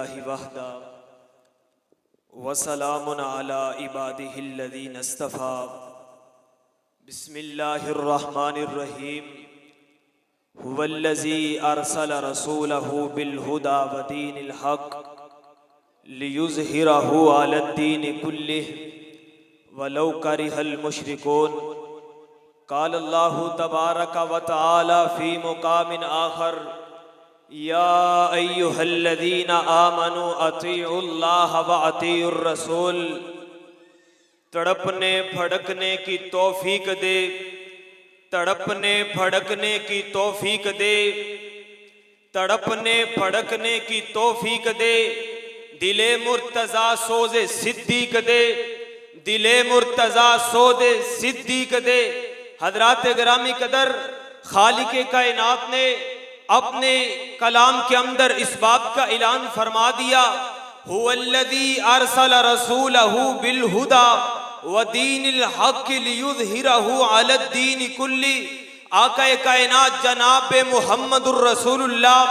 अल्हम्दुलिल्लाहि वहदा वसलामुन अला इबादिहिल्लज़ीना इस्तफ़ा बिस्मिल्लाहिर्रहमानिर्रहीम हुवल्लज़ी अरसल रसूलहु बिलहुदा वदीनिल हक़ लियुज़हिरहु अलद्दीनि कुल्लिहि वलौ करिहल मुशरिकून। क़ाल अल्लाहु तबारक व तआला फ़ी मुक़ामिन आख़र या अय्युहल्लज़ीना आमनू अतीउल्लाह व अतीउर रसूल। तड़पने भड़कने की तौफीक दे, तड़पने भड़कने की तौफीक दे, तड़पने भड़कने की तौफीक दे। दिले मुर्तज़ा सोज़े सिद्दीक दे, दिले मुर्तज़ा सोज़े सिद्दीक दे। हज़रात गिरामी कदर, खालिक़े कायनात ने अपने कलाम के अंदर इस बात का ऐलान फरमा दिया, हुवल्लज़ी अरसल रसूलहु बिलहुदा व दीनिल हक़ लियुज़हिरहु अलद्दीनि कुल्ली। आक़ाए कायनात जनाब मुहम्मदुर रसूलुल्लाह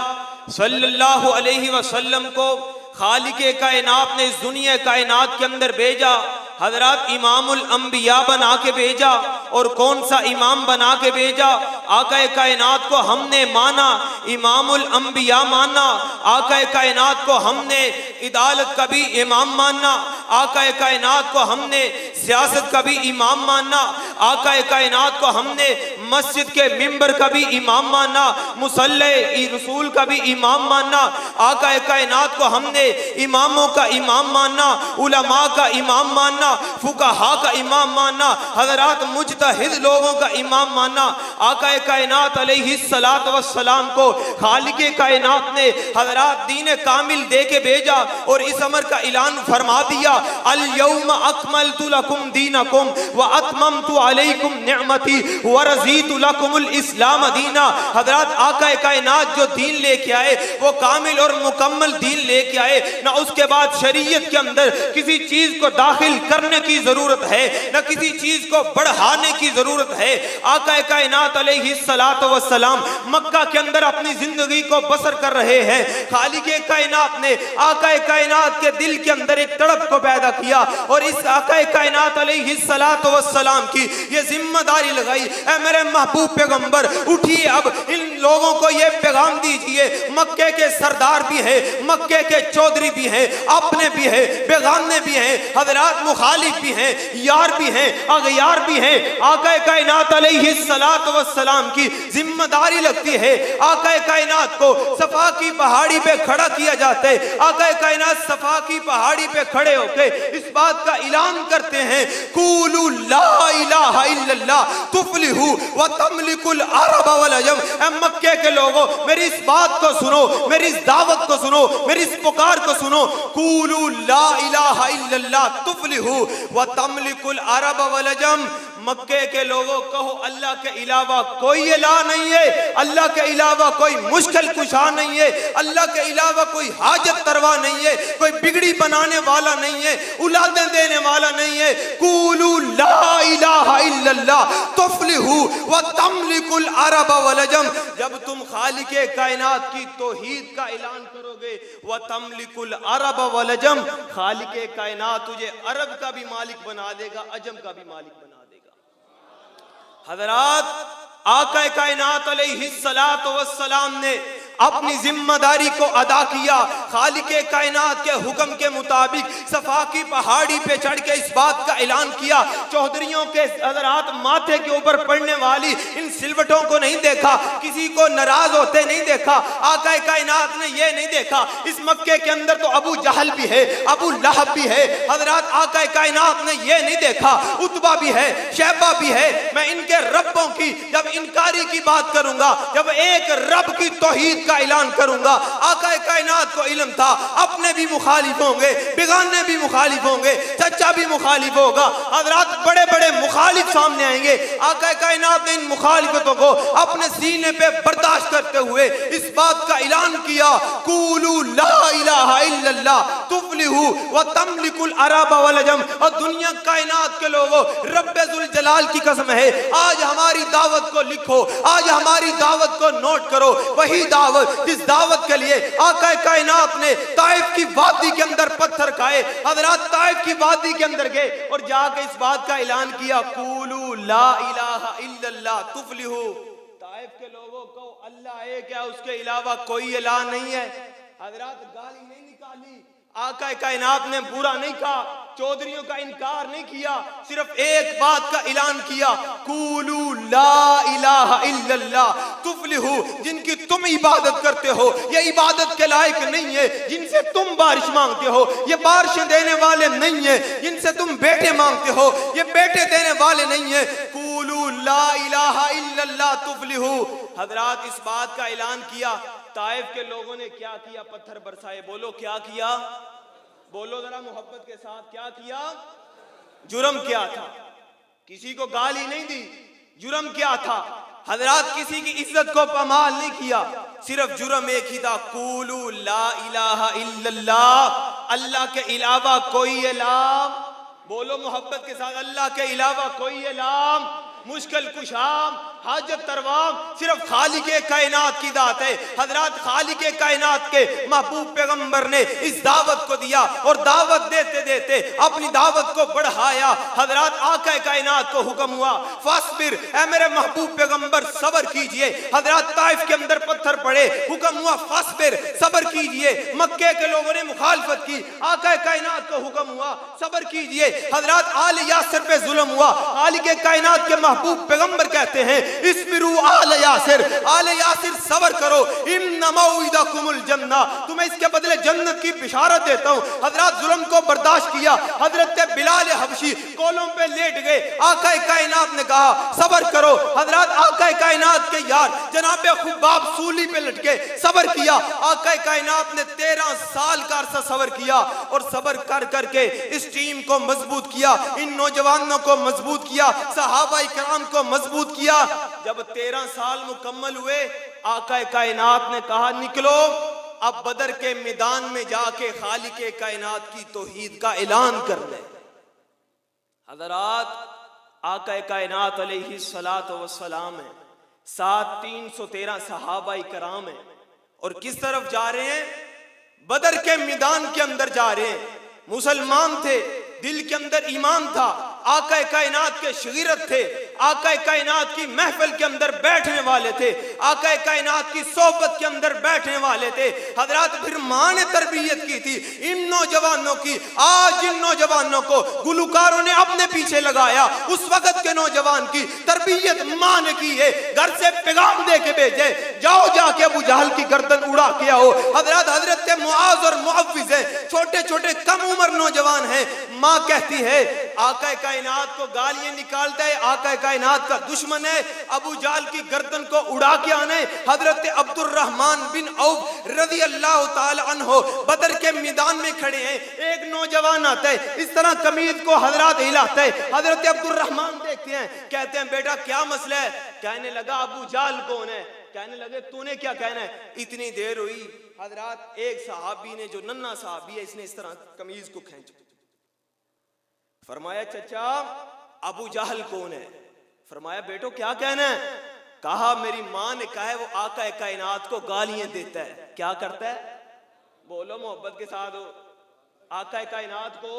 सल्लल्लाहु अलैहि वसल्लम को खालिक़े कायनात ने इस दुनिया कायनात के अंदर भेजा। हजरत इमामुल अंबिया बना के भेजा। और कौन सा इमाम बना के भेजा? आक़ाए कायनात को हमने माना, इमामुल अंबिया माना। आक़ाए कायनात को हमने इदालत का भी इमाम माना। आक़ाए कायनात को हमने सियासत का भी इमाम माना। आक़ाए कायनात को हमने मस्जिद के मिंबर का भी इमाम माना, मुसल्ले रसूल का भी इमाम माना। आक़ाए कायनात को हमने इमामों का इमाम माना, उलमा का इमाम माना, फुक़हा का इमाम माना, हज़रात मुज्तहिद लोगों का इमाम माना। आक़ाए कायनात अलैहिस्सलातु वस्सलाम को खालिक़े कायनात ने हज़रात दीन कामिल दे के भेजा और इस अमर का ऐलान फरमा दिया, अल यौमा अकमलतु लकुम दीनकुम व अतममतु अलैकुम निअमती व रज़ीतु लकुमुल इस्लाम दीना। हज़रात आक़ाए कायनात जो दीन लेके आए वो कामिल और मुकम्मल दीन लेके आए। ना उसके बाद शरीयत के अंदर किसी चीज को दाखिल करने की जरूरत है, न किसी चीज को बढ़ाने की जरूरत है। आक़ाए कायनात अलैहिस्सलातु वस्सलाम मक्का के अंदर अपनी जिंदगी को बसर कर रहे हैं। खालिक़े कायनात ने आक़ाए कायनात के दिल के अंदर एक तड़प को पैदा किया और इस आक़ाए कायनात अलैहिस्सलातु वस्सलाम की ये जिम्मेदारी लगाई, ऐ मेरे महबूब पैगंबर उठिए, अब इन लोगों को ये पैगाम दीजिए। मक्के के सरदार भी हैं, मक्के के चौधरी भी हैं, अपने भी हैं, बेगाने भी हैं, हज़रात मुखालिफ भी हैं, यार भी हैं, अगयार भी हैं। आक़ाए कायनात अलैहिस्सलातु वस्सलाम की जिम्मेदारी लगती है। आक़ाए कायनात को सफा की पहाड़ी पे खड़ा किया जाता है। आक़ाए कायनात सफा की पहाड़ी पे खड़े होकर इस बात का ऐलान करते हैं, कूलू ला इलाहा इल्लल्लाह तुफ्लिहू व तमलिकुल अरब वल अजम। ऐ मक्के के लोगों, मेरी इस बात को सुनो, मेरी इस दावत को सुनो, मेरी इस पुकार को सुनो। कूलू ला इलाहा इल्लल्लाह तुफ्लिहू व तमलिकुल अरब वल अजम। मक्के के लोगों कहो, अल्लाह के अलावा कोई इलाह नहीं है, अल्लाह के अलावा कोई मुश्किल कुशा नहीं है, अल्लाह के अलावा कोई हाजत तरवा नहीं है, कोई बिगड़ी बनाने वाला नहीं है, औलादें देने वाला नहीं है। कूलू ला इलाहा इल्लल्लाह तुफ्लिहू व तमलिकुल अरब वल अजम। जब तुम खालिक़े कायनात की तौहीद का ऐलान करोगे, व तमलिकुल अरब वल अजम, खालिक़े कायनात तुझे अरब का भी मालिक बना देगा, अजम का भी मालिक बना देगा। हज़रात आक़ाए कायनात अलैहिस्सलातु वस्सलाम ने अपनी जिम्मेदारी को अदा किया। खालिक़े कायनात के हुक्म के मुताबिक सफा की पहाड़ी पे चढ़ के इस बात का ऐलान किया। चौधरियों के हज़रात माथे के ऊपर पड़ने वाली इन सिलवटों को नहीं देखा, किसी को नाराज होते नहीं देखा। आक़ाए कायनात ने ये नहीं देखा, इस मक्के के अंदर तो अबू जहल भी है, अबू लहब भी है। हज़रात आक़ाए कायनात ने ये नहीं देखा, उतबा भी है, शैबा भी है। मैं इनके रब्बों की जब इनकारी की बात करूंगा, जब एक रब की तौहीद का ऐलान करूंगा, आक़ाए कायनात को इल्म था अपने भी मुखालिफ होंगे, बेगाने भी मुखालिफ होंगे, सच्चा भी मुखालिफ होगा। हज़रात बड़े बड़े मुखालिफ सामने आएंगे। आक़ाए कायनात ने इन मुखालिफतों को अपने सीने पे बर्दाश्त करते हुए इस बात का ऐलान किया, कूलू ला इलाहा इल्लल्लाह इल्लल्लाह तुफ्लिहु व तमलिकुल अरब वल अजम। और दुनिया कायनात के लोगों, रब्बे जुल जलाल की कसम है, आज हमारी दावत को लिखो, आज हमारी दावत को नोट करो। वही दावत जिस दावत के लिए आका कायनात ने ताइफ की वादी के अंदर पत्थर खाए। हजरत ताइफ की वादी के अंदर गए और जाके इस बात का ऐलान किया, कूलू ला इलाहा इल्लल्लाह तुफ्लिहु। ताइफ के लोगों को अल्लाह एक है, उसके अलावा कोई इलाह नहीं है। हजरत गाली नहीं निकाली, आका कायनात ने बुरा नहीं कहा, चौधरियों का इनकार नहीं किया, सिर्फ एक बात का ऐलान किया, कूलू ला इलाहा इल्लल्लाह तुफ्लिहु। जिनकी तुम इबादत करते हो ये इबादत के लायक नहीं है, जिनसे तुम बारिश मांगते हो ये बारिशें देने वाले नहीं है, जिनसे तुम बेटे मांगते हो ये बेटे देने वाले नहीं है। कूलू ला इलाहा इल्लल्लाह तुफ्लिहु। हजरत इस बात का ऐलान किया, ताइफ के लोगों ने क्या किया? पत्थर बरसाए। बोलो क्या किया? बोलो जरा मोहब्बत के साथ, क्या किया? जुर्म क्या था? किसी को गाली नहीं दी, जुर्म क्या था? हजरत किसी की इज्जत को पमाल नहीं किया, सिर्फ जुर्म एक ही था, कूलू ला इलाहा इल्लल्लाह, अल्लाह के अलावा कोई इलाह। बोलो मोहब्बत के साथ, अल्लाह के अलावा कोई इलाह, मुश्किल कुशाम, हाजत तरवाम सिर्फ खालिके कायनात की दात है। हजरत खालिके कायनात के महबूब पैगंबर ने इस दावत को दिया और दावत देते देते अपनी दावत को बढ़ाया। हजरत आका कायनात को हुक्म हुआ, फस्बिर, ऐ मेरे महबूब पैगंबर सब्र कीजिए। हजरत ताइफ के अंदर पत्थर पड़े, हुक्म हुआ फस्बिर, सब्र कीजिए। मक्के के लोगों ने मुखालफत की, आका कायनात को हुक्म हुआ सब्र कीजिए। हजरत आले यासिर पे जुल्म हुआ, खालिके कायनात के महबूब पैगंबर कहते हैं, इस्बिरू आले यासिर, आले यासिर सब्र करो, इन्ना मौइदकुमुल जन्नह, तुम्हें इसके बदले जन्नत की बिशारत देता हूं। हजरत जुल्म को बर्दाश्त किया, हजरत बिलाल हबशी कोलों पे लेट गए। आका कायनात ने कहा सब्र करो। हजरत आका कायनात के यार जनाब खुबाब सूली पे लटके, सब्र किया। आका कायनात ने 13 साल का अरसा सब्र किया और सब्र कर करके इस टीम को मजबूत किया, इन नौजवानों को मजबूत किया, सहाबा इकराम को मजबूत किया। जब 13 साल मुकम्मल हुए, आका कायनात ने कहा निकलो, अब बदर के मैदान में जाके खालिके कायनात की तौहीद का ऐलान कर ले। हजरात आका कायनात अलैहिस्सलातु वस्सलाम है, साथ 313 सहाबा इकराम है और किस तरफ जा रहे हैं? बदर के मैदान के अंदर जा रहे हैं। मुसलमान थे, दिल के अंदर ईमान था, आका कायनात के शगीरत थे, आका कायनात की महफिल के अंदर बैठने वाले थे, आका कायनात की सोहबत के अंदर बैठने वाले थे। हजरत फिर मां ने तरबियत की थी इन नौजवानों की। आज इन नौजवानों को गुलकारों ने अपने पीछे लगाया, उस वक्त के नौजवान की तरबियत मां ने की है। घर से पैगाम दे के भेजे, जाओ जाके अबू जहल की गर्दन उड़ा के आओ। हजरत मुआज और मुअव्विज है, छोटे छोटे कम उम्र नौजवान हैं। मां कहती है आका कायनात को गालियां निकालता है, आका कायनात का दुश्मन है, अबू जाल की गर्दन को उड़ा के आने। हजरत अब्दुर्रहमान बिन औफ रज़ी अल्लाह ताला अन्हो बदर के मैदान में खड़े हैं। एक नौजवान आता है, इस तरह कमीज को हजरत हिलाता है। हजरत अब्दुर्रहमान देखते हैं, कहते हैं बेटा क्या मसला है? कहने लगा अबू जाल कौन है? कहने लगे तूने क्या कहना है? इतनी देर हुई, हजरत एक सहाबी ने, जो नन्ना सहाबी है, इसने इस तरह कमीज को खींचा, फरमाया चचा अबू जहल कौन है? फरमाया बेटो क्या कहना है? कहा मेरी मां ने कहा है वो आका कायनात को गालियां देता है। क्या करता है? बोलो मोहब्बत के साथ, हो आका कायनात को।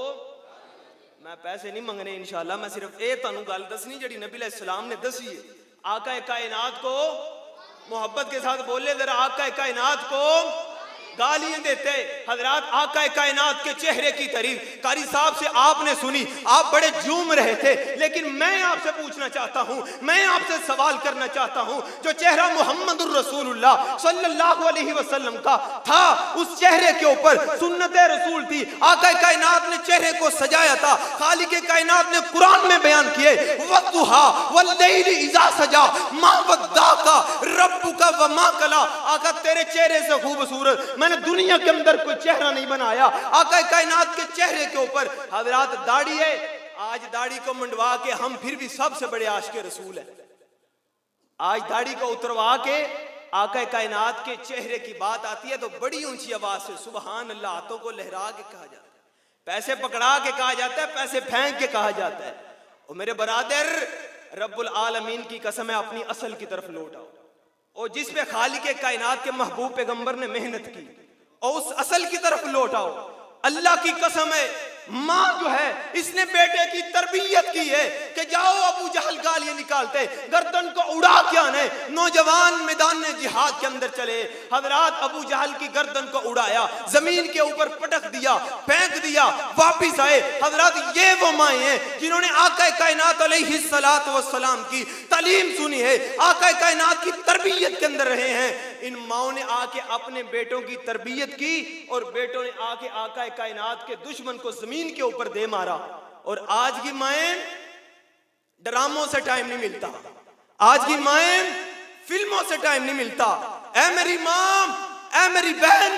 मैं पैसे नहीं मंगने इंशाल्लाह, मैं सिर्फ ए तानू गल दसनी जड़ी नबी अलैहि सलाम ने दसी है। आका कायनात को मोहब्बत के साथ बोले जरा, आका कायनात को गालियां देते। हजरत आका कायनात के चेहरे की तारीफ कारी साहब से आपने सुनी, आप बड़े झूम रहे थे, लेकिन मैं आपसे पूछना चाहता हूं, मैं आपसे सवाल करना चाहता हूं, जो चेहरा मुहम्मदुर रसूलुल्लाह सल्लल्लाहु अलैहि वसल्लम का था, उस चेहरे के ऊपर सुन्नत रसूल थी। आका कायनात ने चेहरे को सजाया था। खालिक कायनात ने कुरान में बयान किए, वद्दुहा वल्लैलि इज़ा सजा मा वद्दाका रब्बुका व मा कला। आका तेरे चेहरे से खूबसूरत मैंने दुनिया के अंदर कोई चेहरा नहीं बनाया। आका कायनात के चेहरे के ऊपर हजरत दाढ़ी है। आज दाढ़ी को मंडवा के हम फिर भी सबसे बड़े आशिक रसूल है। आज दाढ़ी को उतरवा के आका कायनात के चेहरे की बात आती है तो बड़ी ऊंची आवाज से सुबहान अल्लाह हाथों को लहरा के कहा जाता है, पैसे पकड़ा के कहा जाता है, पैसे फेंक के कहा जाता है। और मेरे बरादर, रब्बुल आलमीन की कसम है, अपनी असल की तरफ लौट आओ, और जिस पे खालिक कायनात के महबूब पैगंबर ने मेहनत की, और उस असल की तरफ लौट आओ। अल्लाह की कसम है, माँ जो है इसने बेटे की तरबियत की है कि जाओ अबू जहल गालियां निकालते, गर्दन को उड़ा के आने, नौजवान मैदान जिहाद के अंदर चले। हजरात, अबू जहल की गर्दन को उड़ाया, जमीन के ऊपर पटक दिया, फेंक दिया, वापिस आए। हजरात, ये वो माए हैं जिन्होंने आका कायनात अलैहिस्सलातु वस्सलाम की तालीम सुनी है, आका कायनात की तरबियत के अंदर रहे हैं। इन माओ ने आके अपने बेटों की तरबियत की, और बेटों ने आके आका कायनात के दुश्मन को जमीन के ऊपर दे मारा। और आज की माएं, ड्रामों से टाइम नहीं मिलता, आज की माएं फिल्मों से टाइम नहीं मिलता। ऐ मेरी मां, ऐ मेरी बहन,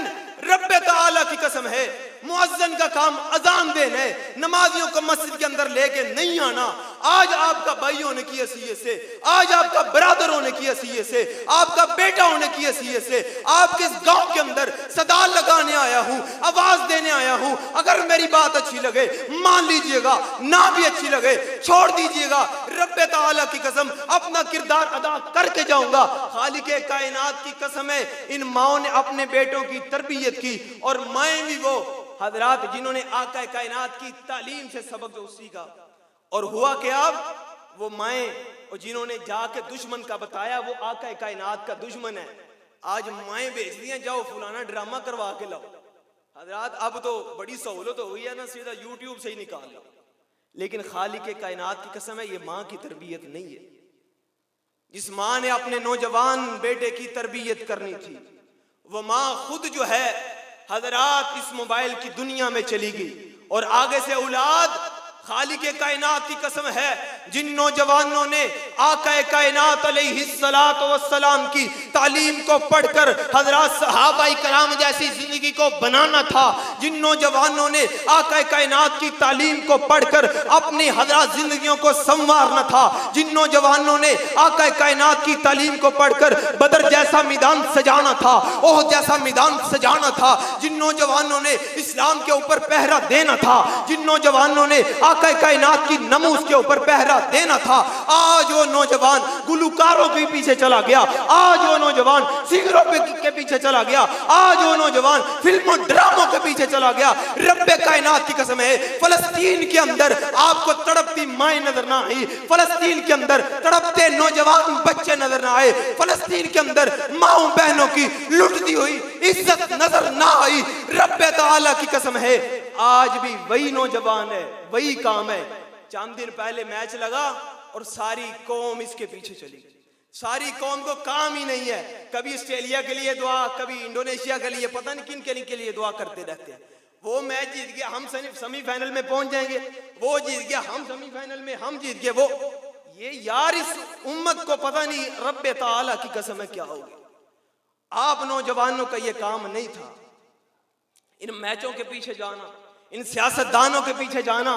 रब्बे ताला की कसम है, मुअज्जिन का काम अजान देना है, नमाजियों को मस्जिद के अंदर लेके नहीं आना। आज आपका भाई होने की हैसियत से, आज आपका ब्रदर होने की हैसियत से, आपका बेटा होने की हैसियत से, आपके इस गांव के अंदर सदा लगाने आया हूं, आवाज देने आया हूं। अगर मेरी बात अच्छी लगे मान लीजिएगा, ना भी अच्छी लगे छोड़ दीजिएगा। रब्बे ताला की कसम, अपना किरदार अदा करके जाऊंगा। खालिके कायनात की कसम है, इन माओ ने अपने बेटों की तरबियत की, और माएं भी वो हजरात जिन्होंने आका कायनात की तालीम से सबक जो सीखा। और हुआ क्या, अब वो माएं और जिन्होंने जाके दुश्मन का बताया, वो आका कायनात का दुश्मन है। आज माएं भेज दिया, जाओ फलाना ड्रामा करवा के लाओ। हजरात, अब तो बड़ी सहूलत हो गई है ना, सीधा यूट्यूब से ही निकाल लो। लेकिन खालिक कायनात की कसम है, ये माँ की तरबियत नहीं है। जिस माँ ने अपने नौजवान बेटे की तरबियत करनी थी, वो माँ खुद जो है हजरात इस मोबाइल की दुनिया में चली गई, और आगे से औलाद, खालिके कायनात की कसम है, जिन नौजवानों ने आका कायनात अलैहिस्सलातु वस्सलाम की तालीम को पढ़कर हजरात सहाबाई कराम जैसी जिंदगी को बनाना था, जिन नौजवानों ने आका कायनात की तालीम को पढ़कर अपनी हजरात जिंदगियों को संवारना था, जिन नौजवानों ने आका कायनात की तालीम को पढ़कर बदर जैसा मैदान सजाना था, ओह जैसा मैदान सजाना था, जिन नौजवानों ने इस्लाम के ऊपर पहरा देना था, जिन नौजवानों ने आका कायनात की नमूज के ऊपर पहरा देना था, आज वो नौजवान गुलकारों के पीछे चला गया, आज वो नौजवान सिंगरों के पीछे चला गया, आज वो नौजवान फिल्मों ड्रामों के पीछे चला गया। रब्बे कायनात की कसम है, फलस्तीन के अंदर आपको तड़पती माएं नजर ना आई, फलस्तीन के अंदर तड़पते नौजवान बच्चे नजर ना आए, फलस्तीन के अंदर माओ बहनों की लुटती हुई इज्जत नजर ना आई। रब्बे ताला की कसम है, आज भी वही नौजवान है, वही काम है। चंद दिन पहले मैच लगा और सारी कौम इसके पीछे चली गई। सारी कौम को काम ही नहीं है, कभी ऑस्ट्रेलिया के लिए दुआ, कभी इंडोनेशिया के लिए, पता नहीं किन के लिए दुआ करते रहते हैं। वो मैच जीत गया, हम सेमीफाइनल में पहुंच जाएंगे, वो जीत गया, हम सेमीफाइनल में, हम जीत गए। वो ये यार, इस उम्मत को पता नहीं रब्बे ताला की कसम है क्या होगी। आप नौजवानों का ये काम नहीं था, इन मैचों के पीछे जाना, इन सियासतदानों के पीछे जाना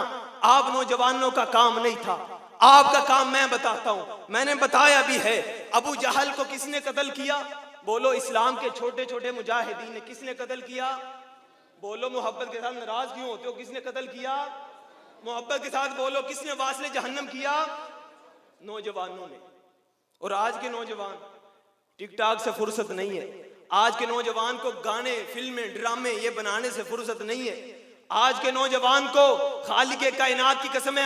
आप नौजवानों का काम नहीं था। आपका काम मैं बताता हूं, मैंने बताया भी है। अबू जहल को किसने कत्ल किया? बोलो, इस्लाम के छोटे छोटे मुजाहिदीन ने। किसने कत्ल किया? बोलो, मोहब्बत के साथ नाराज क्यों होते हो? किसने कत्ल किया? मोहब्बत के साथ बोलो, किसने वास्ले जहन्नम किया? नौजवानों ने। और आज के नौजवान टिकटॉक से फुर्सत नहीं है, आज के नौजवान को गाने, फिल्में, ड्रामे ये बनाने से फुर्सत नहीं है। आज के नौजवान को खालिके कायनात की कसम है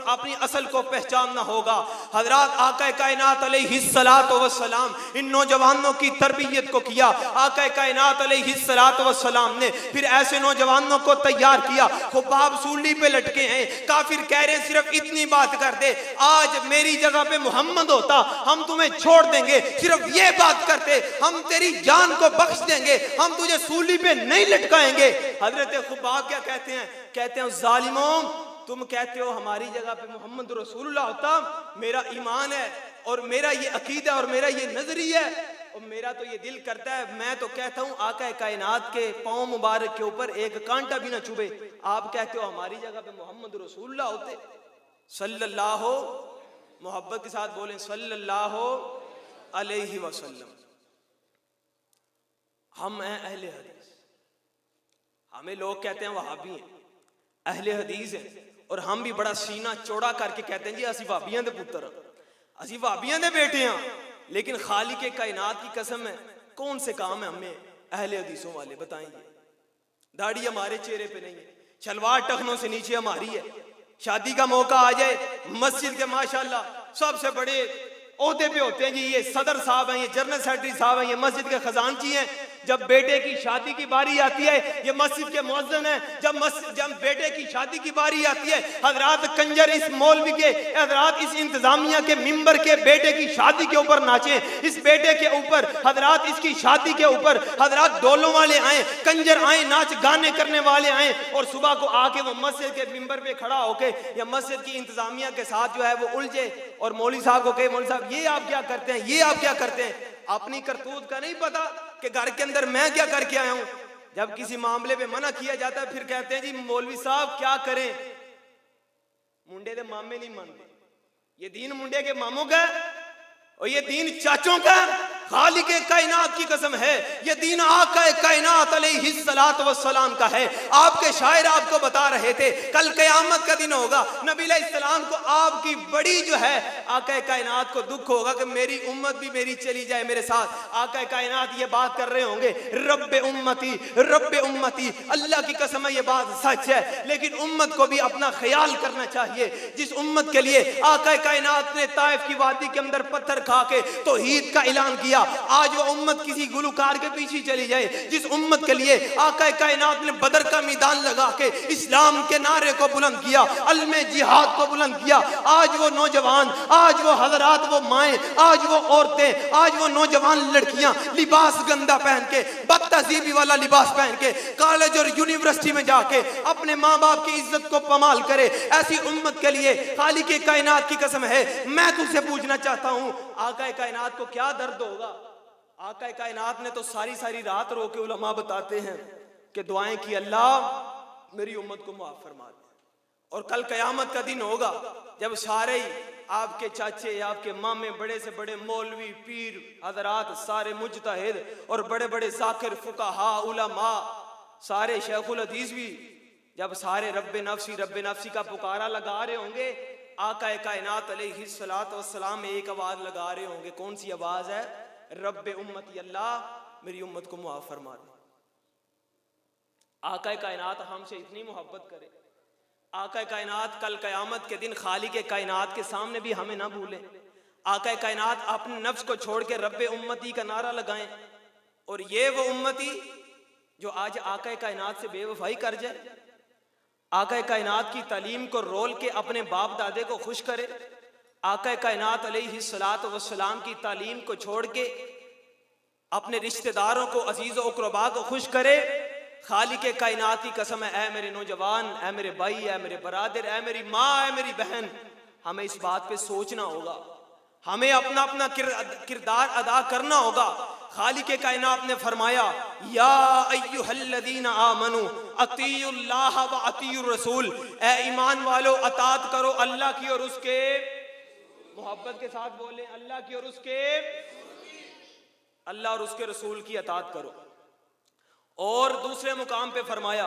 अपनी असल को पहचानना होगा। हजरात आका कायनात अलैहिस्सलातु वस्सलाम इन नौजवानों की तरबियत को किया। आका कायनात अलैहिस्सलातु वस्सलाम ने फिर ऐसे नौजवानों को तैयार किया। खुबाब सूली पे लटके हैं, काफिर कह रहे हैं सिर्फ इतनी बात कर दे, आज मेरी जगह पे मोहम्मद होता हम तुम्हें छोड़ देंगे, सिर्फ ये बात करते हम तेरी जान को बख्श देंगे, हम तुझे सूली पे नहीं लटकाएंगे। हजरत खुबाब क्या कहते हैं? कहते हैं जालिमों, तुम कहते हो हमारी जगह पे मोहम्मद रसूलुल्लाह होता, मेरा ईमान है और मेरा ये अकीदा और मेरा ये नजरिया है और मेरा तो ये दिल करता है, मैं तो कहता हूं आका कायनात के पांव मुबारक के ऊपर एक कांटा भी ना चुभे। आप कहते हो हमारी जगह पे मोहम्मद रसूलुल्लाह होते सल्लल्लाहु, मोहब्बत के साथ बोलें सल्लल्लाहु अलैहि वसल्लम। हम हैं अहले हदीस। हमें लोग कहते हैं वहाबी हैं, अहले हदीस हैं, और हम भी बड़ा सीना चौड़ा करके कहते हैं जी असी वहाबियां दे पुत्र हां, असी वहाबियां दे बेटे हां। लेकिन खालिक कायनात की कसम है, कौन से काम है हमें अहले हदीसों वाले बताएंगे? दाढ़ी हमारे चेहरे पे नहीं है, शलवार टखनों से नीचे हमारी है। शादी का मौका आ जाए, मस्जिद के माशाल्लाह सबसे बड़े ओहदे पे होते हैं जी, ये सदर साहब हैं, ये जनरल सेक्रेटरी साहब हैं, ये मस्जिद के खजानची हैं। जब बेटे की शादी की बारी आती है, ये मस्जिद के मुअज्जिन हैं। जब बेटे की शादी की बारी आती है, हजरात कंजर इस मौलवी के, हजरात इस इंतजामिया के मिंबर के बेटे की शादी के ऊपर नाचे, इस बेटे के ऊपर हजरात इसकी शादी के ऊपर हजरात डोलों वाले आए, कंजर आए, नाच गाने करने वाले आए, और सुबह को आके वो मस्जिद के मिंबर पे खड़ा होके या मस्जिद की इंतजामिया के साथ जो है वो उलझे और मौलवी साहब को कहे, मौलवी साहब ये आप क्या करते हैं, ये आप क्या करते हैं? अपनी करतूत का नहीं पता कि घर के अंदर मैं क्या करके आया हूं। जब किसी मामले पे मना किया जाता है, फिर कहते हैं जी मौलवी साहब क्या करें, मुंडे दे मामे नहीं मानते। ये दीन मुंडे के मामों का और ये दीन चाचों का। खालिक कायनात की कसम है, ये दीन आका कायनात अलैहिस्सलातु वस्सलाम का है। आपके शायर आपको बता रहे थे कल क़यामत का दिन होगा, नबी अलैहिस्सलाम को आपकी बड़ी जो है आका कायनात को दुख होगा कि मेरी उम्मत भी मेरी चली जाए मेरे साथ। आका कायनात ये बात कर रहे होंगे, रब्बे उम्मती रब्बे उम्मती। अल्लाह की कसम है ये बात सच है, लेकिन उम्मत को भी अपना ख्याल करना चाहिए। जिस उम्मत के लिए आका कायनात ने ताइफ की वादी के अंदर पत्थर खा के तौहीद का ऐलान किया, आज वो उम्मत किसी गुलकार के पीछे चली जाए। जिस उम्मत के लिए आका कायनात ने बदर का मैदान लगा के इस्लाम के नारे को बुलंद किया, अल्मे जिहाद को बुलंद किया, आज वो नौजवान, आज वो हजरात, वो माएं, आज वो औरतें, आज वो नौजवान लड़कियां लिबास गंदा पहन के, बदतहजीबी वाला लिबास पहन के कॉलेज और यूनिवर्सिटी में जाके अपने माँ बाप की इज्जत को पमाल करे, ऐसी उम्मत के लिए खालिक कायनात की कसम है मैं तुझसे पूछना चाहता हूं, आका कायनात को क्या दर्द होगा? आका कायनात ने तो सारी सारी रात रो के उलमा बताते हैं कि दुआएं की अल्लाह मेरी उम्मत को माफ फरमा दे। और कल कयामत का दिन होगा जब सारे ही आपके चाचे, आपके मामे, बड़े से बड़े मौलवी, पीर हजरात, सारे मुजतहिद और बड़े बड़े ज़ाकिर, फुकाहा, उलमा, सारे शेखुल हदीस भी जब सारे रब्बे नफ्सी का पुकारा लगा रहे होंगे, आका कायनात अलैहिस्सलातु वस्सलाम एक आवाज लगा रहे होंगे। कौन सी आवाज है? रब्बे उम्मती अल्लाह मेरी उम्मत को मुआफ फरमा दे। आका कायनात हमसे इतनी मोहब्बत करे, आका कायनात कल कयामत के दिन खालिक कायनात के सामने भी हमें ना भूलें। आका कायनात अपने नफ्स को छोड़ के रब्बे उम्मती का नारा लगाएं, और ये वो उम्मती जो आज आका कायनात से बेवफाई कर जाए, आका कायनात की तालीम को रोल के अपने बाप दादे को खुश करे, आका कायनात अलैहिस्सलातु वस्सलाम की तालीम को छोड़ के अपने रिश्तेदारों को, अजीज़ व अक़रबा को खुश करे। खालिक कायनात की कसम है, ऐ मेरे नौजवान, ऐ मेरे भाई, ऐ मेरे बरादर, ऐ मेरी माँ, ऐ मेरी बहन, हमें इस बात पे सोचना होगा, हमें अपना अपना किरदार अदा करना होगा। खालिक कायनात ने फरमाया, या अय्युहल्लज़ीना आमनू अतीउल्लाह व अतीउर रसूल, ऐ ईमान वालो अतात करो अल्लाह की और उसके, मोहब्बत के साथ बोले, अल्लाह की और उसके, अल्लाह और उसके रसूल की अतात करो। और दूसरे मुकाम पे फरमाया,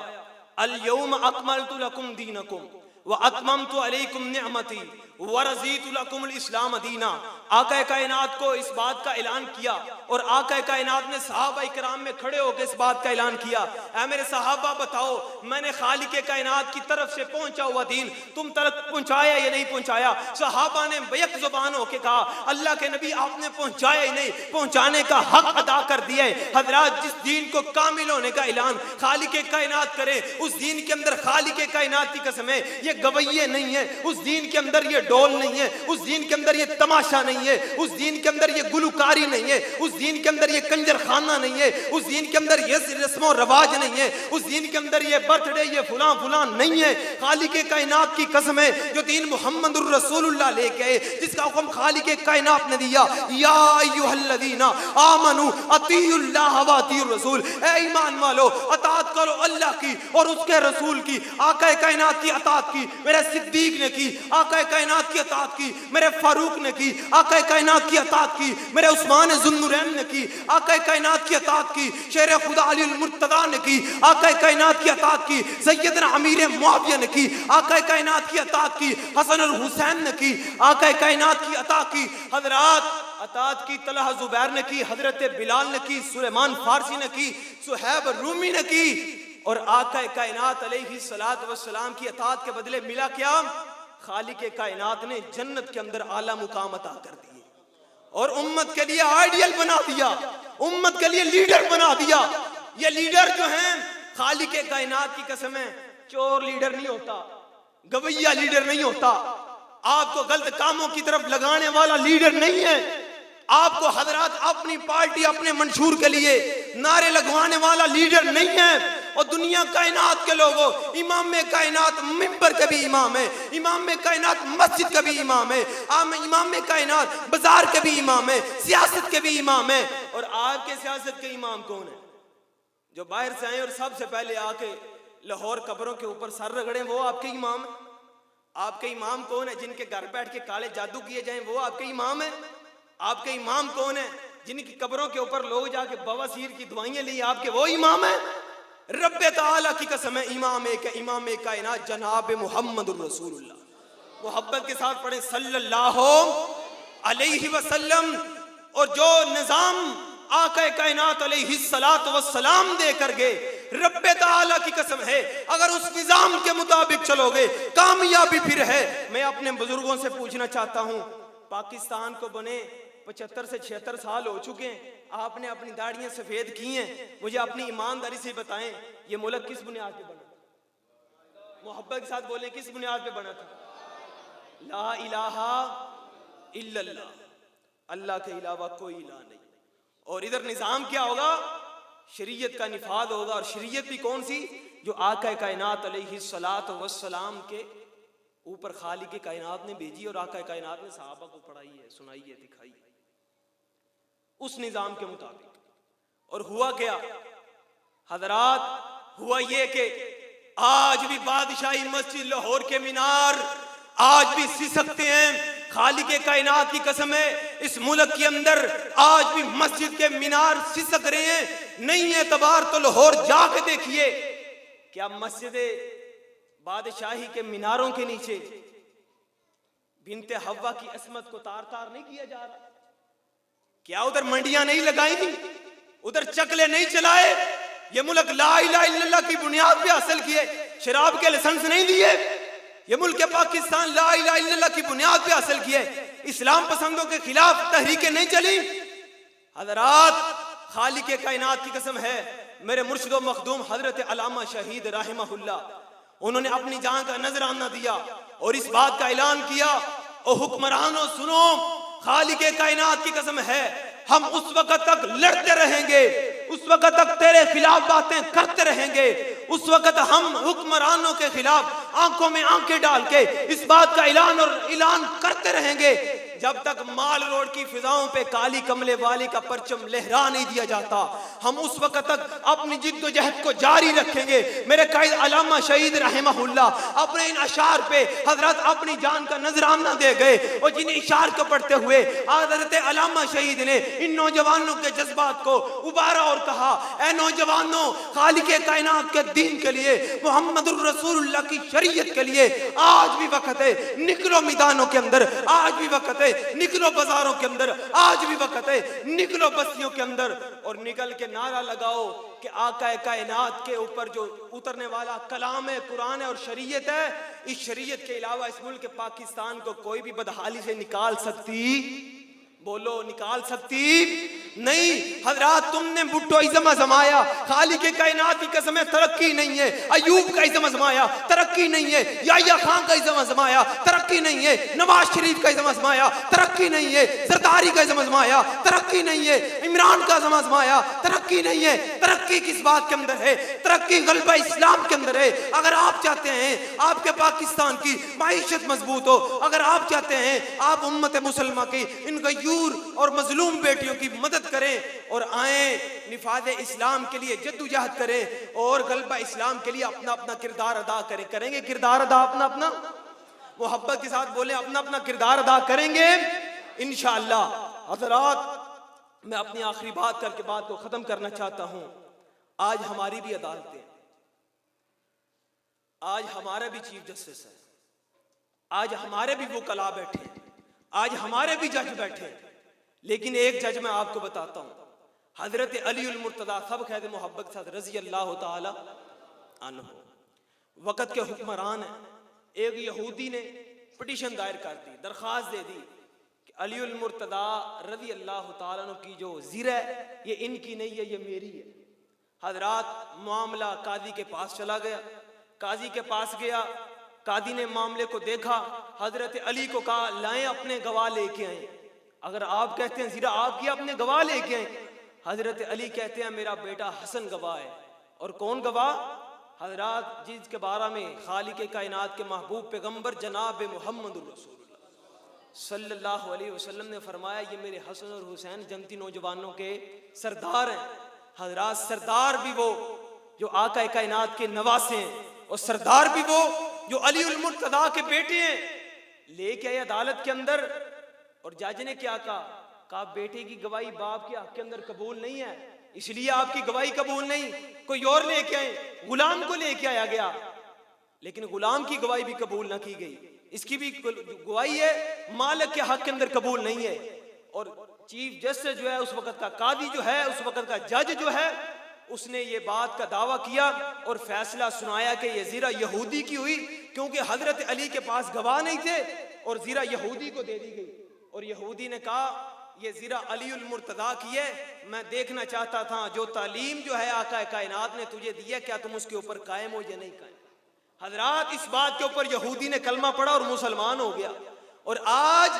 अल यौम अकमलतु लकुम दीनकुम व अतममतु अलैकुम निअमती व रज़ीतु लकुमुल इस्लाम दीना। आका कायनात को इस बात का ऐलान किया, और आका कायनात ने सहाबा इकराम में खड़े होकर इस बात का ऐलान किया, ऐ मेरे सहाबा बताओ, मैंने खालिक कायनात की तरफ से पहुंचा हुआ दीन तुम तक पहुंचाया या नहीं पहुंचाया? सहाबा ने बेयक जुबान होकर कहा, अल्लाह के नबी आपने पहुंचाया ही नहीं, पहुंचाने का हक अदा कर दिया है। हजरात, जिस दीन को कामिल होने का ऐलान खालिक कायनात करे, उस दीन के अंदर खालिक कायनात की कसम है ये गवैये नहीं है, उस दीन के अंदर ये डोल नहीं है, उस दीन के अंदर ये तमाशा नहीं है, उस दीन के अंदर ये गुलकारी नहीं है, उस दीन के अंदर ये कंजर खाना नहीं है, उस दीन के अंदर ये रस्मो रवाज नहीं है, उस दीन के अंदर ये बर्थडे, ये फुलां फुलां नहीं है। खालिक कायनात की कसम है, जो दीन मुहम्मदुर रसूलुल्लाह लेके आए, जिसका हुक्म खालिक कायनात ने दिया, या अय्युहल्लज़ीना आमनू अतीउल्लाह व अतीउर रसूल, ऐ ईमान वालो अतात अतात करो अल्लाह की और उसके रसूल की। आका कायनात की अतात की मेरे सिद्दीक ने की, आका कायनात की अतात की मेरे फारूक ने की, आका कायनात की अतात की मेरे उस्मान ज़ुन्नुरैन ने की, आका कायनात की अतात की शेर खुदा अली मुर्तज़ा ने की, आका कायनात की अतात की सैयदना अमीर मुआविया ने की, आका कायनात की अतात की हसन और हुसैन ने की, आका कायनात की अतात की हजरत अतात की तलहा जुबैर ने की, हजरत बिलाल ने की, सुलेमान फारसी ने की, सुहैब रूमी ने की। और आका कायनात अलैहिस्सलातु वस्सलाम की अतात के बदले मिला क्या? खालिक कायनात ने जन्नत के अंदर आला मुकाम अता कर दिए और उम्मत के लिए आइडियल बना दिया, उम्मत के लिए लीडर बना दिया। ये लीडर जो हैं खालिक कायनात की कसम है, चोर लीडर नहीं होता, गवैया लीडर नहीं होता, आपको गलत कामों की तरफ लगाने वाला लीडर नहीं है, आपको हजरत अपनी पार्टी अपने मंशूर के लिए नारे लगवाने वाला लीडर नहीं है। और दुनिया कायनात के लोगों, इमाम कायनात मिंबर के भी इमाम है, इमाम कायनात मस्जिद के भी इमाम है, इमाम कायनात बाजार के भी इमाम है, सियासत के भी इमाम है। और आपके सियासत के इमाम कौन है? जो बाहर से आए और सबसे पहले आके लाहौर कब्रों के ऊपर सर रगड़े, वो आपके इमाम है? आपके इमाम कौन है? जिनके घर बैठ के काले जादू किए जाएं, वो आपके इमाम है? आपके इमाम कौन है? जिनकी कब्रों के ऊपर लोग जाके बवासीर की दवाइयां ली, आपके वो इमाम है? रब्बे ताला की कसम है, इमाम कायनात जनाब मुहम्मदुर रसूलुल्लाह। मोहब्बत के साथ पढ़े सल्लल्लाहु अलैहि वसल्लम। और जो निजाम आका कायनात अलैहिस्सलातु वस्सलाम दे कर गए, रब्बे ताला की कसम है, अगर उस निजाम के मुताबिक चलोगे कामयाबी फिर है। मैं अपने बुजुर्गों से पूछना चाहता हूँ, पाकिस्तान को बने 75 से 76 साल हो चुके हैं, आपने अपनी दाढ़ियां सफेद की हैं, मुझे अपनी ईमानदारी से बताएं ये मुल्क किस बुनियाद पे बना? मोहब्बत के साथ बोले, किस बुनियाद पे बना था? ला इलाहा इल्लल्लाह, अल्लाह के अलावा कोई इलाह नहीं। और इधर निजाम क्या होगा? शरीयत का निफाद होगा। और शरीयत भी कौन सी? जो आका कायनात अलैहिस्सलातु वस्सलाम के ऊपर खालिक कायनात ने भेजी और आका कायनात ने सहाबा को पढ़ाई है, सुनाई है, दिखाई है उस निजाम के मुताबिक। और हुआ क्या हजरात? हुआ ये कि आज भी बादशाही मस्जिद लाहौर के मीनार आज भी सिसकते हैं। खालिक कायनात की कसम है, इस मुल्क के अंदर आज भी मस्जिद के मीनार सिसक रहे हैं। नहीं है एतबार तो लाहौर जाके देखिए, क्या मस्जिद बादशाही के मीनारों के नीचे बिनते हव्वा की असमत को तार तार नहीं किया जा रहा? क्या उधर मंडियां नहीं लगाई, उधर चकले नहीं चलाए? ये मुल्क ला इलाहा इल्लल्लाह की बुनियाद पे हासिल किए, शराब के लाइसेंस नहीं दिए। ये मुल्क पाकिस्तान ला इलाहा इल्लल्लाह की बुनियाद पे हासिल किए, इस्लाम पसंदों के खिलाफ तहरीकें नहीं चली। हजरात, खालिक कायनात की कसम है, मेरे मुर्शिद व मखदूम हजरत अल्लामा शहीद रहमहुल्लाह, उन्होंने अपनी जान का नजराना दिया और इस बात का ऐलान किया, ओ हुक्मरानों सुनो, खालिक कायनात की कसम है, हम उस वक्त तक लड़ते रहेंगे, उस वक्त तक तेरे खिलाफ बातें करते रहेंगे, उस वक्त हम हुक्मरानों के खिलाफ आंखों में आंखें डाल के इस बात का ऐलान करते रहेंगे जब तक माल रोड की फिजाओं पे काली कमले वाली का परचम लहरा नहीं दिया जाता। हम उस वक्त तक अपनी जिद्दोजहद को जारी रखेंगे। मेरे कायद अल्लामा शहीद रहमहुल्लाह अपने इन अशार पे हजरत अपनी जान का नजराना दे गए और जिन इशार को पढ़ते हुए हजरत अल्लामा शहीद ने इन नौजवानों के जज्बात को उबारा और कहा, ऐ नौजवानों, खालिक कायनात के दीन के लिए, मुहम्मदुर रसूलुल्लाह की शरीयत के लिए आज भी वक्त है, निकलो मैदानों के अंदर, आज भी वक्त है, निकलो बाजारों के अंदर, आज भी वक्त है, निकलो बस्तियों के अंदर और निकल के नारा लगाओ कि आका कायनात के ऊपर जो उतरने वाला कलाम है, कुरान है और शरीयत है, इस शरीयत के अलावा इस मुल्क पाकिस्तान को कोई भी बदहाली से निकाल सकती? बोलो, निकाल सकती नहीं। हजरात, तुमने भुट्टो इज़्म आजमाया, खालिक कायनात की कसम है तरक्की नहीं है। अयूब का इज़्म आजमाया, तरक्की नहीं है। याह्या खान का इज़्म आजमाया, तरक्की नहीं है। नवाज शरीफ का इज़्म आजमाया, तरक्की नहीं है। जरदारी का इज़्म आजमाया, तरक्की नहीं है। इमरान का इज़्म आजमाया, तरक्की नहीं है। तरक्की किस बात के अंदर है? तरक्की गलबा इस्लाम के अंदर है। अगर आप चाहते हैं आपके पाकिस्तान की माईशत मजबूत हो, अगर आप चाहते हैं आप उम्मत मुसलमान की इनका मजदूर और मजलूम बेटियों की मदद करें और आए निफाज इस्लाम के लिए जद्दोजहद करें और गलबा इस्लाम के लिए अपना अपना किरदार अदा करें। करेंगे किरदार अदा अपना अपना? मोहब्बत के साथ बोले अपना अपना किरदार अदा करेंगे इंशाअल्लाह। हज़रात, मैं अपनी आखिरी बात करके बात को खत्म करना चाहता हूं। आज हमारी भी अदालतें, आज हमारा भी चीफ जस्टिस है, आज हमारे भी वकला बैठे हैं, आज हमारे भी जज बैठे हैं, लेकिन एक जज मैं आपको बताता हूं, हजरत अली उल मुर्तदा सब खैर मोहब्बत के साथ रजी अल्लाह ताला अन्हु वक़्त के हुक्मरान हैं। एक यहूदी ने पिटीशन दायर कर दी, दरख्वास्त दे दी कि अली उल मुर्तदा रजी अल्लाह ताला अन्हु की जो ज़िरा है ये इनकी नहीं है, ये मेरी है। हजरात, मामला काजी के पास चला गया, काजी के पास गया, कादी ने मामले को देखा, हजरत अली को कहा लाएं अपने गवाह लेके आए। अगर आप कहते हैं ज़रा आपकी अपने गवाह लेके आए, हजरत अली कहते हैं मेरा बेटा हसन गवाह है। और कौन गवाह? हजरात, जिसके बारे में खालिक कायनात के महबूब पैगंबर जनाब मोहम्मद रसूलुल्लाह सल्लल्लाहु अलैहि वसल्लम ने फरमाया ये मेरे हसन और हुसैन जन्नती नौजवानों के सरदार हैं। हजरात, सरदार भी वो जो आका कायनात के नवासे हैं और सरदार भी वो जो अली उल मुर्तदा के बेटे हैं। लेके आए अदालत के अंदर और जज ने क्या कहा बेटे की गवाही बाप के हक के अंदर कबूल नहीं है, इसलिए आपकी गवाही कबूल नहीं। कोई और लेके आए, गुलाम को लेके आया गया, लेकिन गुलाम की गवाही भी कबूल ना की गई, इसकी भी गवाही है मालिक के हक के अंदर कबूल नहीं है। और चीफ जस्टिस जो है उस वक्त का, कादी जो है उस वक्त का, जज जो है, उसने ये बात का दावा किया और फैसला सुनाया कि ये ज़िरा यहूदी की हुई, क्योंकि हजरत अली के पास गवाह नहीं थे और ज़िरा यहूदी को दे दी गई। और यहूदी ने कहा ये ज़िरा अली उल मुर्तदा की है, मैं देखना चाहता था जो तालीम जो है आका कायनात ने तुझे दी है क्या तुम उसके ऊपर कायम हो या नहीं कायम। हजरात, इस बात के ऊपर यहूदी ने कलमा पढ़ा और मुसलमान हो गया। और आज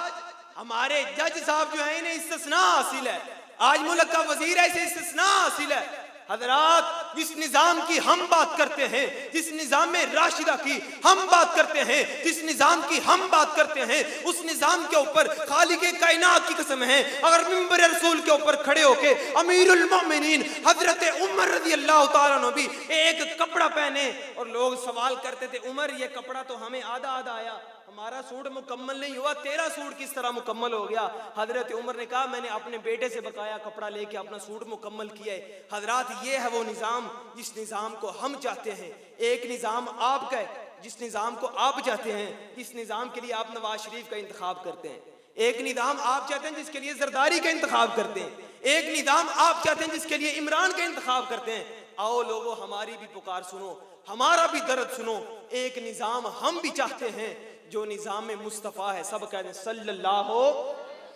हमारे जज साहब जो है इन्हें इस्तिस्ना हासिल है, आज मुल्क का वजीर है इसे इस्तिस्ना हासिल है। हजरात, जिस निजाम की हम बात करते हैं, जिस निजाम में राशिदा की हम बात करते हैं, जिस निजाम की हम बात करते हैं, उस निजाम के ऊपर खालिक कायनात की कसम है, अगर मिंबर रसूल के ऊपर खड़े होके अमीरुल मोमिनीन हजरत उमर रज़ी अल्लाह ताला अन्हु भी एक कपड़ा पहने और लोग सवाल करते थे उमर ये कपड़ा तो हमें आधा आधा आया, हमारा सूट मुकम्मल नहीं हुआ, तेरा सूट किस तरह मुकम्मल हो गया। हजरत उमर ने कहा मैंने अपने बेटे से बकाया कपड़ा लेके अपना सूट मुकम्मल किया है। हजरात, ये है वो निज़ाम जिस निज़ाम को हम चाहते हैं। एक निज़ाम आपका है जिस निज़ाम को आप चाहते हैं, जिस निज़ाम के लिए आप नवाज शरीफ का इंतखाब करते हैं। एक निज़ाम आप चाहते हैं जिसके लिए जरदारी का इंतखाब करते हैं। एक निज़ाम आप चाहते हैं जिसके लिए इमरान का इंतखाब करते हैं। आओ लोगों, हमारी भी पुकार सुनो, हमारा भी दर्द सुनो। एक निज़ाम हम भी चाहते हैं जो निज़ाम में मुस्तफ़ा है, सब कहते हैं सल्लल्लाहु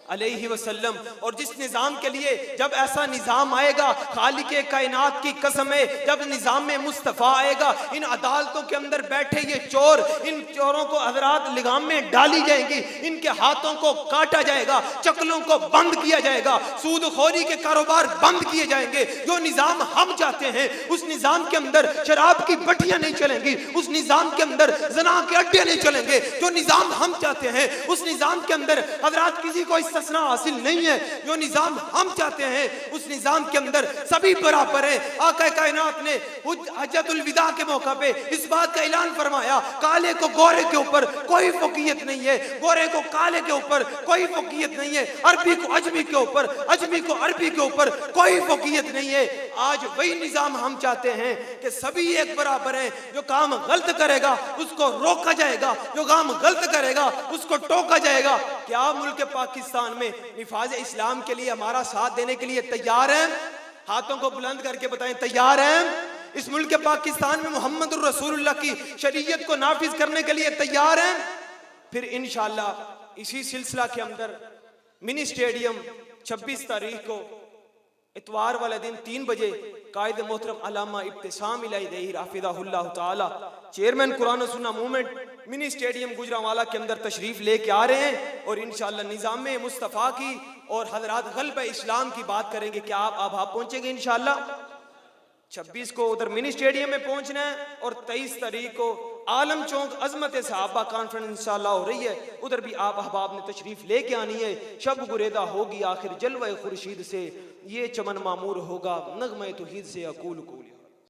अलैहि वसल्लम। और जिस निज़ाम के लिए जब ऐसा निज़ाम आएगा, खालिके कायनात की कसम है, जब निज़ाम में मुस्तफ़ा आएगा, इन अदालतों के अंदर बैठे ये चोर, इन चोरों को हज़रात लिगाम में डाली जाएंगी, इनके हाथों को काटा जाएगा, चकलों को बंद किया जाएगा, सूदखोरी के कारोबार बंद किए जाएंगे। जो निज़ाम हम चाहते हैं उस निज़ाम के अंदर शराब की भट्टियां नहीं चलेंगी, उस निज़ाम के अंदर ज़ना के अड्डे नहीं चलेंगे। जो निज़ाम हम चाहते हैं उस निज़ाम के अंदर हज़रात किसी को इस्तिस्ना हासिल नहीं है। जो निजाम हम चाहते हैं उस निजाम के अंदर सभी बराबर हैं। आका कायनात ने हज्जतुल विदा के मौका पे इस बात का ऐलान फरमाया, काले को गोरे के ऊपर कोई फौकियत नहीं है, गोरे को काले के ऊपर कोई फौकियत नहीं है, अरबी को अजमी के ऊपर, अजमी को अरबी के ऊपर कोई फौकियत नहीं है। आज वही निजाम हम चाहते हैं कि सभी एक बराबर हैं। जो काम गलत करेगा उसको रोका जाएगा, जो काम गलत करेगा उसको टोका जाएगा। क्या मुल्क पाकिस्तान में निफाज इस्लाम के लिए हमारा साथ देने के लिए तैयार हैं? हाथों को बुलंद करके बताएं, तैयार हैं? इस मुल्क पाकिस्तान में मोहम्मद रसूलुल्लाह की शरीयत को नाफिज करने के लिए तैयार हैं? फिर इंशाअल्लाह इसी सिलसिला के अंदर मिनी स्टेडियम 26 तारीख को इतवार वाले दिन 3 बजे कायद मोहतरम अल्लामा इब्तिसाम इलाही हाफिज़हुल्लाह ताला चेयरमैन कुरान और सुन्नत मूवमेंट मिनी स्टेडियम गुजरांवाला के अंदर तशरीफ लेके आ रहे हैं और इंशाअल्लाह निज़ाम मुस्तफ़ा की और हज़रात ग़ल्ब इस्लाम की बात करेंगे। क्या आप पहुंचेंगे? इंशाअल्लाह 26 को उधर मिनी स्टेडियम में पहुंचना है और 23 तारीख को आलम चौक अजमत सहाबा कॉन्फ्रेंस इंशाल्लाह हो रही है, उधर भी आप अहबाब ने तशरीफ लेके आनी है। शब गुरेदा होगी आखिर जलवा खुर्शीद से, ये चमन मामूर होगा नगमे तौहीद से। A cool cool.